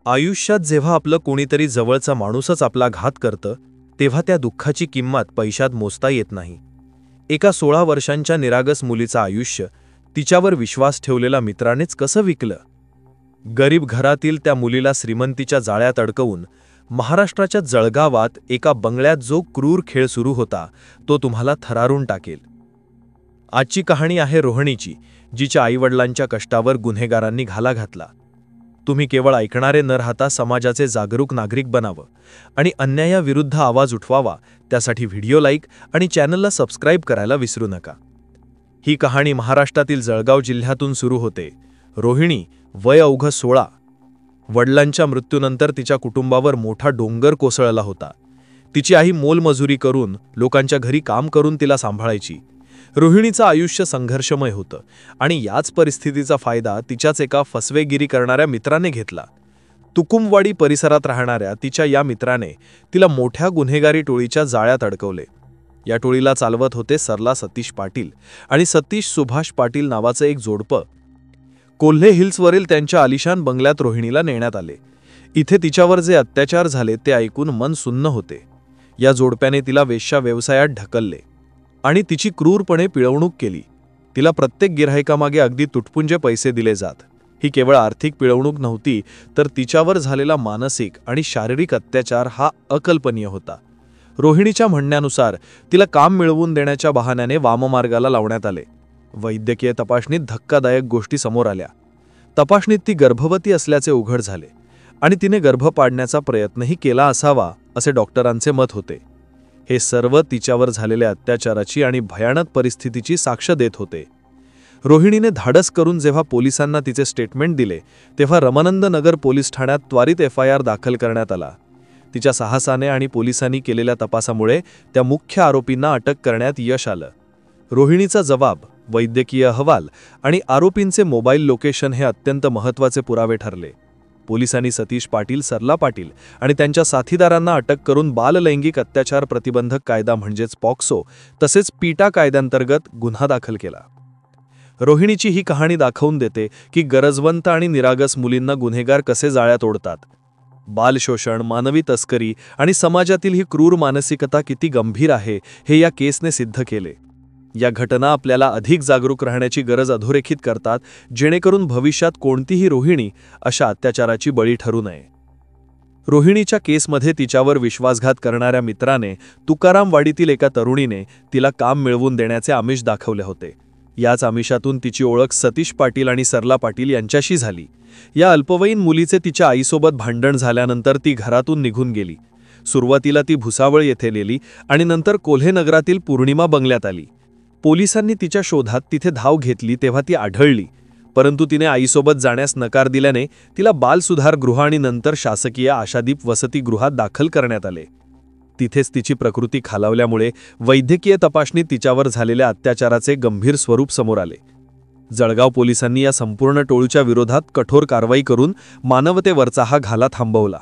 आयुष्यात जेव्हा आपलं कोणीतरी जवळचा माणूसच आपला घात करतं, तेव्हा त्या दुःखाची किंमत पैशात मोजता येत नाही. एका 16 वर्षांच्या निरागस मुलीचं आयुष्य तिच्यावर विश्वास ठेवलेल्या मित्रानेच कसं विकलं? गरीब घरातील त्या मुलीला श्रीमंतीच्या जाळ्यात अडकवून महाराष्ट्राच्या जळगावात एका बंगल्यात जो क्रूर खेळ सुरू होता, तो तुम्हाला थरारून टाकेल. आजची कहाणी आहे रोहिणीची, जिच्या आईवडिलांच्या कष्टावर गुन्हेगारांनी घाला घातला. तुम्ही केवळ ऐकणारे न राहता समाजाचे जागरूक नागरिक बनावं आणि अन्यायाविरुद्ध आवाज उठवावा, त्यासाठी व्हिडिओ लाईक आणि चॅनलला सबस्क्राईब करायला विसरू नका. ही कहाणी महाराष्ट्रातील जळगाव जिल्ह्यातून सुरू होते. रोहिणी, वय अवघ 16. वडिलांच्या मृत्यूनंतर तिच्या कुटुंबावर मोठा डोंगर कोसळला होता. तिची आई मोलमजुरी करून, लोकांच्या घरी काम करून तिला सांभाळायची. रोहिणीचं आयुष्य संघर्षमय होतं आणि याच परिस्थितीचा फायदा तिच्याच एका फसवेगिरी करणाऱ्या मित्राने घेतला. तुकुमवाडी परिसरात राहणाऱ्या तिच्या या मित्राने तिला मोठ्या गुन्हेगारी टोळीच्या जाळ्यात अडकवले. या टोळीला चालवत होते सरला सतीश पाटील आणि सतीश सुभाष पाटील नावाचं एक जोडपं. कोल्हे हिल्सवरील त्यांच्या आलिशान बंगल्यात रोहिणीला नेण्यात आले. इथे तिच्यावर जे अत्याचार झाले ते ऐकून मन सुन्न होते. या जोडप्याने तिला वेश्या व्यवसायात ढकलले आणि तिची क्रूरपणे पिळवणूक केली. तिला प्रत्येक गिऱ्हाईकामागे अगदी तुटपुंजे पैसे दिले जात. ही केवळ आर्थिक पिळवणूक नव्हती, तर तिच्यावर झालेला मानसिक आणि शारीरिक अत्याचार हा अकल्पनीय होता. रोहिणीच्या म्हणण्यानुसार तिला काम मिळवून देण्याच्या बहाण्याने वाममार्गाला लावण्यात आले. वैद्यकीय तपासणीत धक्कादायक गोष्टी समोर आल्या. तपासणीत ती गर्भवती असल्याचे उघड झाले आणि तिने गर्भ पाडण्याचा प्रयत्नही केला असावा, असे डॉक्टरांचे मत होते. हे सर्व तिच्यावर झालेल्या अत्याचाराची आणि भयानक परिस्थितीची साक्ष देत होते. रोहिणीने धाडस करून जेव्हा पोलिसांना तिचे स्टेटमेंट दिले, तेव्हा रमानंद नगर पोलीस ठाण्यात त्वरित FIR दाखल करण्यात आला. तिच्या साहसाने आणि पोलिसांनी केलेल्या तपासामुळे त्या मुख्य आरोपींना अटक करण्यात यश आलं. रोहिणीचा जबाब, वैद्यकीय अहवाल आणि आरोपींचे मोबाईल लोकेशन हे अत्यंत महत्त्वाचे पुरावे ठरले. पोलिसांनी सतीश पाटील, सरला पाटील आणि त्यांच्या साथीदारांना अटक करून बाललैंगिक अत्याचार प्रतिबंधक कायदा म्हणजेच पॉक्सो तसेच पीटा कायद्यांतर्गत गुन्हा दाखल केला. रोहिणीची ही कहाणी दाखवून देते की गरजवंत आणि निरागस मुलींना गुन्हेगार कसे जाळ्यात ओढतात. बालशोषण, मानवी तस्करी आणि समाजातील ही क्रूर मानसिकता किती गंभीर आहे, हे या केसने सिद्ध केले. या घटना आपल्याला अधिक जागरूक राहण्याची गरज अधोरेखित करतात, जेणेकरून भविष्यात कोणतीही रोहिणी अशा अत्याचाराची बळी ठरू नये. रोहिणीच्या केसमध्ये तिच्यावर विश्वासघात करणाऱ्या मित्राने, तुकारामवाडीतील एका तरुणीने तिला काम मिळवून देण्याचे आमिष दाखवले होते. याच आमिषातून तिची ओळख सतीश पाटील आणि सरला पाटील यांच्याशी झाली. या अल्पवयीन मुलीचे तिच्या आईसोबत भांडण झाल्यानंतर ती घरातून निघून गेली. सुरुवातीला ती भुसावळ येथे गेली आणि नंतर कोल्हे नगरातील पूर्णिमा बंगल्यात आली. पोलिसांनी तिच्या शोधात तिथे धाव घेतली तेव्हा ती आढळली, परंतु तिने आईसोबत जाण्यास नकार दिल्याने तिला बालसुधारगृह आणि नंतर शासकीय आशादीप वसतिगृहात दाखल करण्यात आले. तिथेच तिची प्रकृती खालावल्यामुळे वैद्यकीय तपासणीत तिच्यावर झालेल्या अत्याचाराचे गंभीर स्वरूप समोर आले. जळगाव पोलिसांनी या संपूर्ण टोळीच्या विरोधात कठोर कारवाई करून मानवतेवरचा हा घाला थांबवला.